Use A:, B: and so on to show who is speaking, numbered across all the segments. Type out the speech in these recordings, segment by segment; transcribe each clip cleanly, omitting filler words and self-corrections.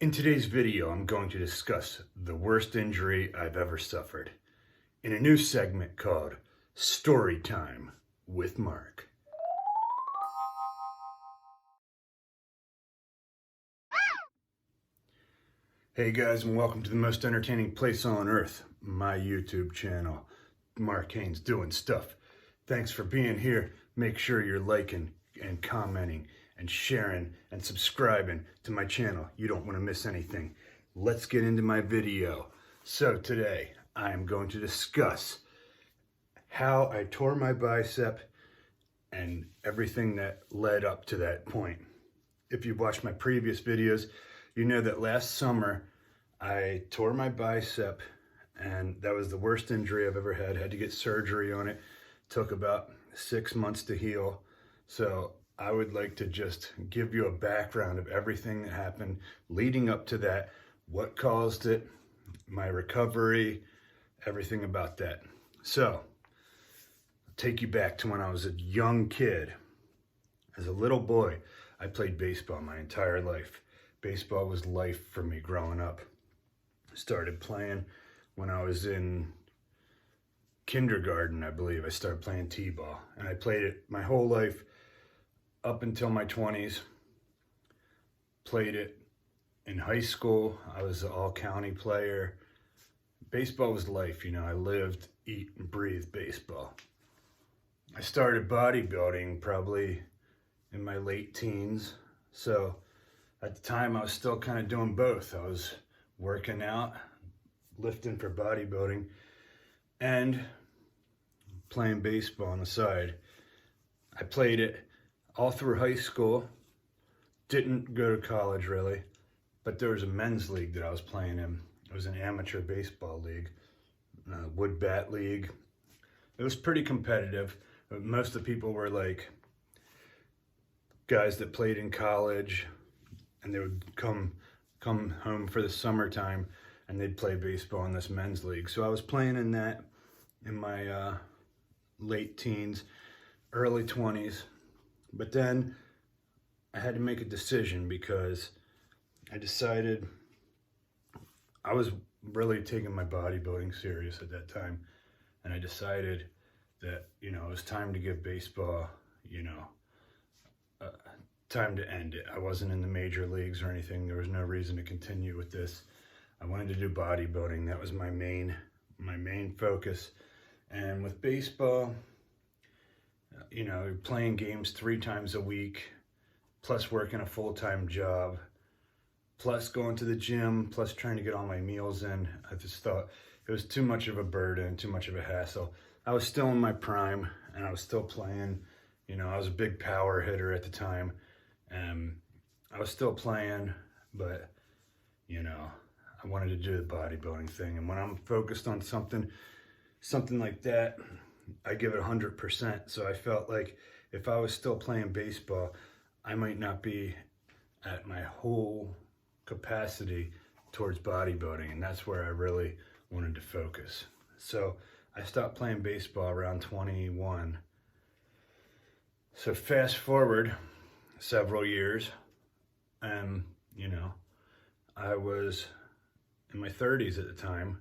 A: In today's video, I'm going to discuss the worst injury I've ever suffered in a new segment called Story Time with Mark. Hey guys, and welcome to the most entertaining place on earth, my YouTube channel, Mark Haynes Doing Stuff. Thanks for being here. Make sure you're liking and commenting and sharing and subscribing to my channel. You don't want to miss anything. Let's get into my video. So today I am going to discuss how I tore my bicep and everything that led up to that point. If you've watched my previous videos, you know that last summer I tore my bicep, and that was the worst injury I've ever had. Had to get surgery on it. Took about 6 months to heal. So I would like to just give you a background of everything that happened leading up to that, what caused it, my recovery, everything about that. So I'll take you back to when I was a young kid. As a little boy, I played baseball my entire life. Baseball was life for me growing up. Started playing when I was in kindergarten, I believe. I started playing t-ball, and I played it my whole life up until my 20s. Played it in high school. I was an all-county player. Baseball was life, you know. I lived, eat, and breathe baseball. I started bodybuilding probably in my late teens. So at the time, I was still kind of doing both. I was working out, lifting for bodybuilding, and playing baseball on the side. I played it all through high school. Didn't go to college really, but there was a men's league that I was playing in. It was an amateur baseball league, wood bat league. It was pretty competitive. Most of the people were like guys that played in college, and they would come home for the summertime and they'd play baseball in this men's league. So I was playing in that in my late teens, early 20s. But then I had to make a decision because I decided I was really taking my bodybuilding serious at that time. And I decided that, you know, it was time to give baseball, you know, time to end it. I wasn't in the major leagues or anything. There was no reason to continue with this. I wanted to do bodybuilding. That was my main focus. And with baseball, you know, playing games 3 times a week, plus working a full-time job, plus going to the gym, plus trying to get all my meals in. I just thought it was too much of a burden, too much of a hassle. I was still in my prime, and I was still playing. You know, I was a big power hitter at the time. I was still playing, but, you know, I wanted to do the bodybuilding thing. And when I'm focused on something like that, I give it 100%. So I felt like if I was still playing baseball, I might not be at my whole capacity towards bodybuilding. And that's where I really wanted to focus. So I stopped playing baseball around 21. So fast forward several years, and you know, I was in my 30s at the time,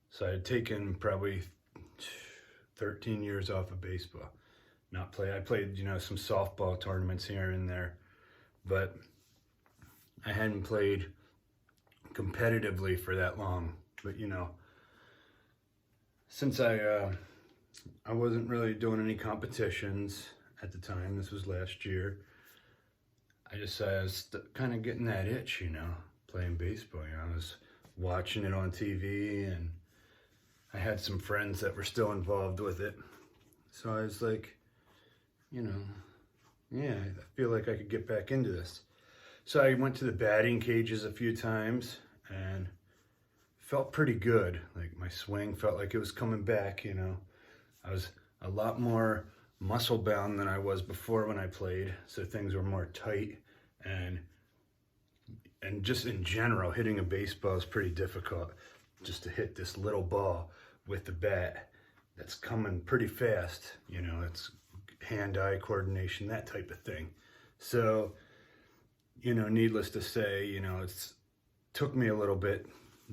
A: so I had taken probably 13 years off of baseball. Not play. I played, you know, some softball tournaments here and there, but I hadn't played competitively for that long. But you know, since I wasn't really doing any competitions at the time, this was last year, I was kind of getting that itch, you know, playing baseball. You know, I was watching it on TV, and I had some friends that were still involved with it. So I was like, you know, yeah, I feel like I could get back into this. So I went to the batting cages a few times and felt pretty good. Like my swing felt like it was coming back, you know. I was a lot more muscle bound than I was before when I played, so things were more tight, and just in general, hitting a baseball is pretty difficult. Just to hit this little ball with the bat that's coming pretty fast, you know, it's hand-eye coordination, that type of thing. So, you know, needless to say, you know, took me a little bit,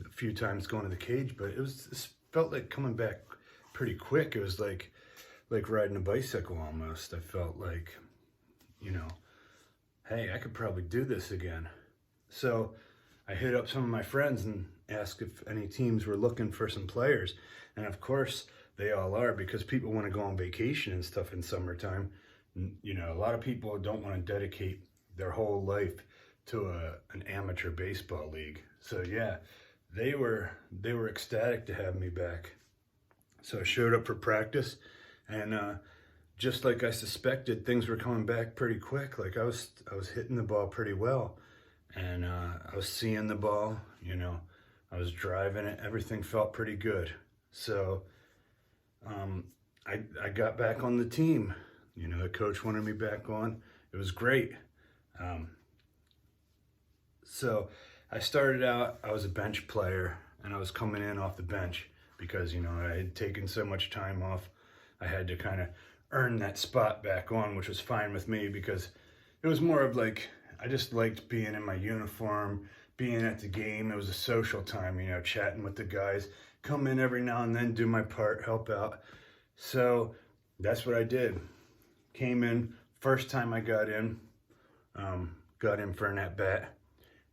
A: a few times going to the cage, but it felt like coming back pretty quick. It was like riding a bicycle almost. I felt like, you know, hey, I could probably do this again. So I hit up some of my friends and asked if any teams were looking for some players. And of course they all are, because people want to go on vacation and stuff in summertime. You know, a lot of people don't want to dedicate their whole life to an amateur baseball league. So yeah, they were ecstatic to have me back. So I showed up for practice, and just like I suspected, things were coming back pretty quick. Like I was hitting the ball pretty well, and I was seeing the ball, you know, I was driving it, everything felt pretty good. So I got back on the team. You know, the coach wanted me back on. It was great. So I started out, I was a bench player, and I was coming in off the bench because, you know, I had taken so much time off. I had to kind of earn that spot back on, which was fine with me because it was more of like, I just liked being in my uniform, being at the game. It was a social time, you know, chatting with the guys, come in every now and then, do my part, help out. So that's what I did. Came in, first time I got in for an at-bat,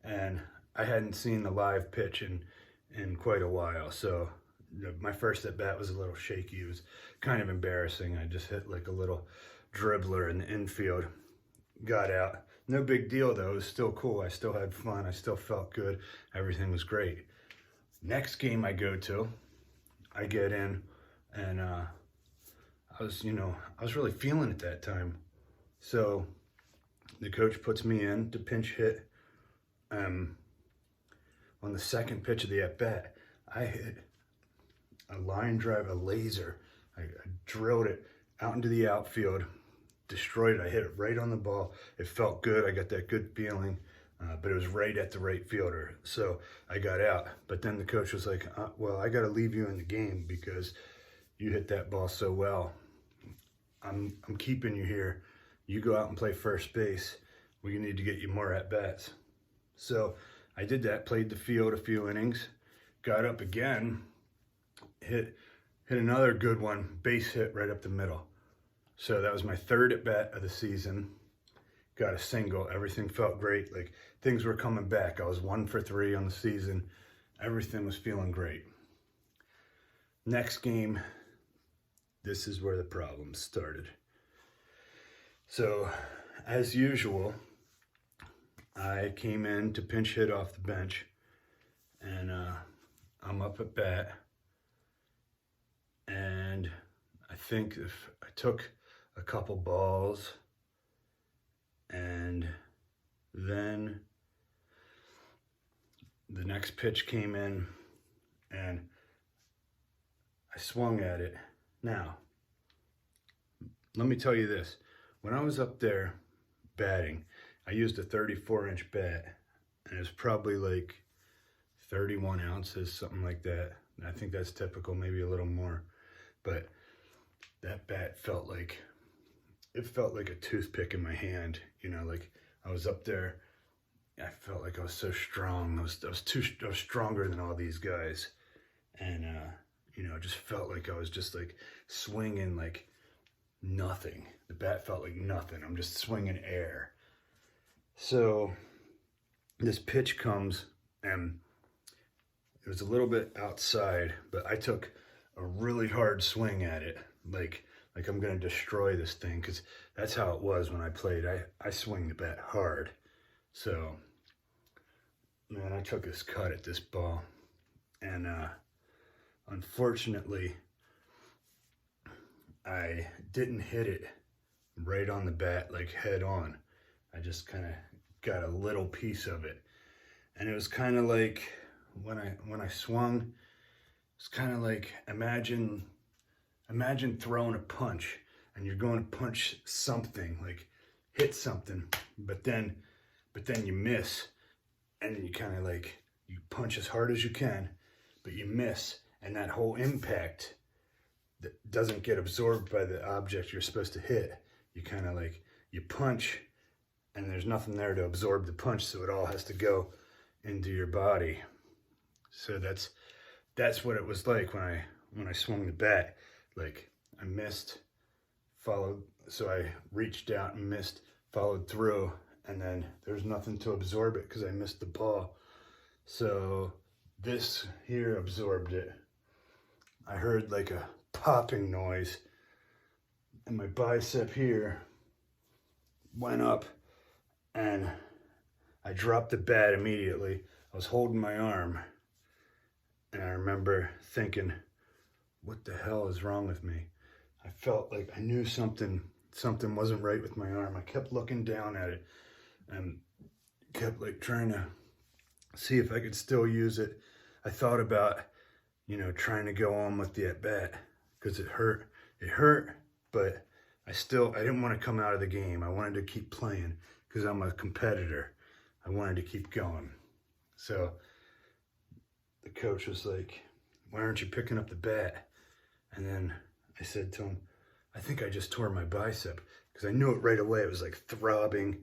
A: and I hadn't seen the live pitch in quite a while. So my first at-bat was a little shaky. It was kind of embarrassing. I just hit like a little dribbler in the infield, got out. No big deal though, it was still cool. I still had fun, I still felt good, everything was great. Next game I go to, I get in, and I was really feeling it that time. So the coach puts me in to pinch hit. On the second pitch of the at-bat, I hit a line drive, a laser. I drilled it out into the outfield, destroyed it. I hit it right on the ball. It felt good. I got that good feeling, but it was right at the right fielder. So I got out. But then the coach was like, well, I got to leave you in the game because you hit that ball so well. I'm keeping you here. You go out and play first base. We need to get you more at-bats. So I did that, played the field a few innings, got up again, hit another good one, base hit right up the middle. So that was my third at-bat of the season. Got a single, everything felt great. Like things were coming back. I was 1 for 3 on the season. Everything was feeling great. Next game, this is where the problems started. So as usual, I came in to pinch hit off the bench, and I'm up at bat, and I think if I took a couple balls, and then the next pitch came in, and I swung at it. Now, let me tell you this. When I was up there batting, I used a 34-inch bat, and it was probably like 31 ounces, something like that. And I think that's typical, maybe a little more. But that bat felt like a toothpick in my hand. You know, like I was up there, I felt like I was so strong. I was stronger than all these guys. And, you know, it just felt like I was just like swinging like nothing. The bat felt like nothing. I'm just swinging air. So this pitch comes, and it was a little bit outside, but I took a really hard swing at it. Like I'm gonna destroy this thing, because that's how it was when I played. I swing the bat hard. So, man, I took this cut at this ball, and unfortunately, I didn't hit it right on the bat, like head on. I just kind of got a little piece of it. And it was kind of like, when I swung, it's kind of like, imagine throwing a punch, and you're going to punch something, like hit something, but then you miss, and then you kind of like, you punch as hard as you can, but you miss, and that whole impact that doesn't get absorbed by the object you're supposed to hit. You kind of like, you punch, and there's nothing there to absorb the punch, so it all has to go into your body. So that's what it was like when I swung the bat. Like I missed, followed, so I reached out and missed, followed through, and then there's nothing to absorb it because I missed the ball. So this here absorbed it. I heard like a popping noise, and my bicep here went up, and I dropped the bat immediately. I was holding my arm, and I remember thinking, what the hell is wrong with me? I felt like I knew something wasn't right with my arm. I kept looking down at it and kept like trying to see if I could still use it. I thought about, trying to go on with the at bat because it hurt. It hurt, but I didn't want to come out of the game. I wanted to keep playing because I'm a competitor. I wanted to keep going. So the coach was like, why aren't you picking up the bat? And then I said to him, I think I just tore my bicep, because I knew it right away. It was like throbbing.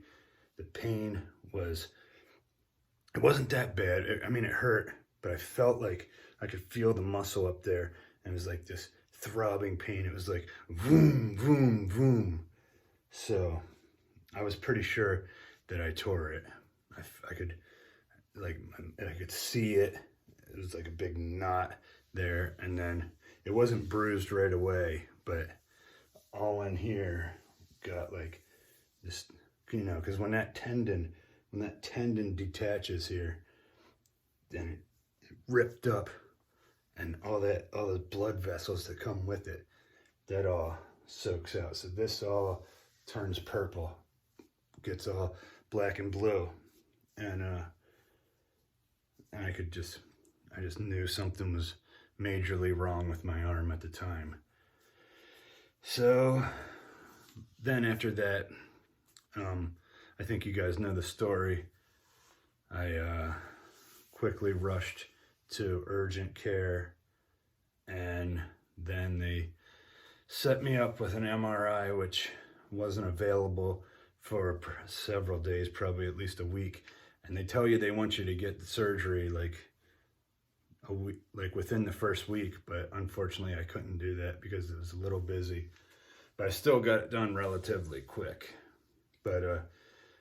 A: The pain it wasn't that bad. It hurt, but I felt like I could feel the muscle up there. And it was like this throbbing pain. It was like vroom, vroom, vroom. So I was pretty sure that I tore it. I could see it. It was like a big knot there. And then it wasn't bruised right away, but all in here got like this, because when that tendon detaches here, then it ripped up, and all those blood vessels that come with it, that all soaks out. So this all turns purple, gets all black and blue, and I just knew something was majorly wrong with my arm at the time. So then after that, I think you guys know the story. I quickly rushed to urgent care, and then they set me up with an MRI, which wasn't available for several days, probably at least a week. And they tell you they want you to get the surgery like a week, like within the first week, but unfortunately I couldn't do that because it was a little busy. But I still got it done relatively quick. But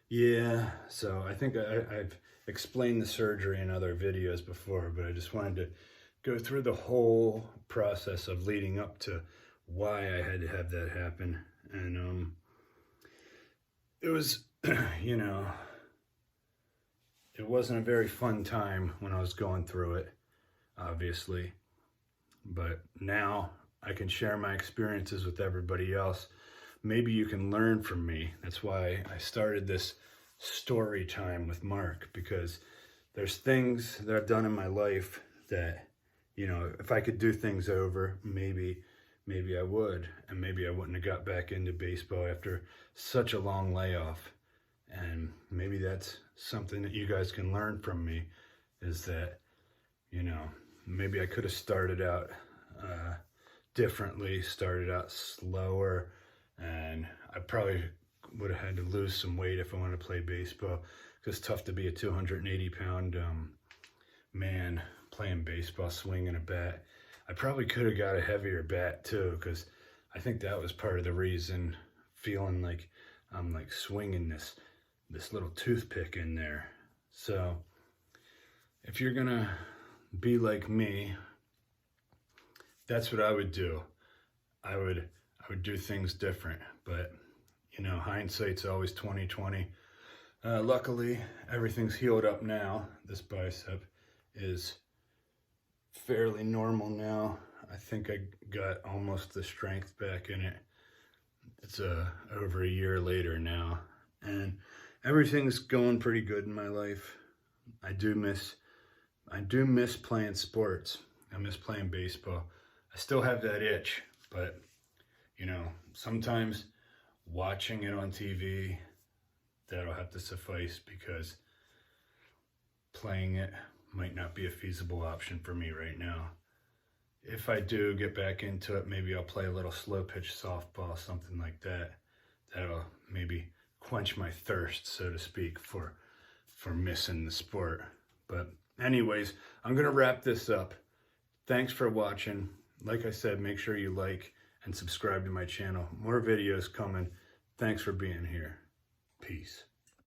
A: yeah, so I think I've explained the surgery in other videos before, but I just wanted to go through the whole process of leading up to why I had to have that happen. And it was, it wasn't a very fun time when I was going through it, obviously. But now I can share my experiences with everybody else. Maybe you can learn from me. That's why I started this story time with Mark, because there's things that I've done in my life that, if I could do things over, maybe I would, and maybe I wouldn't have got back into baseball after such a long layoff. And maybe that's something that you guys can learn from me, is that, maybe I could have started out differently, started out slower, and I probably would have had to lose some weight if I wanted to play baseball, because it's tough to be a 280-pound man playing baseball, swinging a bat. I probably could have got a heavier bat too, because I think that was part of the reason, feeling like I'm like swinging this little toothpick in there. So if you're gonna be like me, that's what I would do. I would do things different, but hindsight's always 20/20. Luckily, everything's healed up now. This bicep is fairly normal now. I think I got almost the strength back in it. It's over a year later now, and everything's going pretty good in my life. I do miss playing sports. I miss playing baseball. I still have that itch, but sometimes watching it on TV, that'll have to suffice, because playing it might not be a feasible option for me right now. If I do get back into it, maybe I'll play a little slow pitch softball, something like that. That'll maybe quench my thirst, so to speak, for missing the sport. But anyways, I'm going to wrap this up. Thanks for watching. Like I said, make sure you like and subscribe to my channel. More videos coming. Thanks for being here. Peace.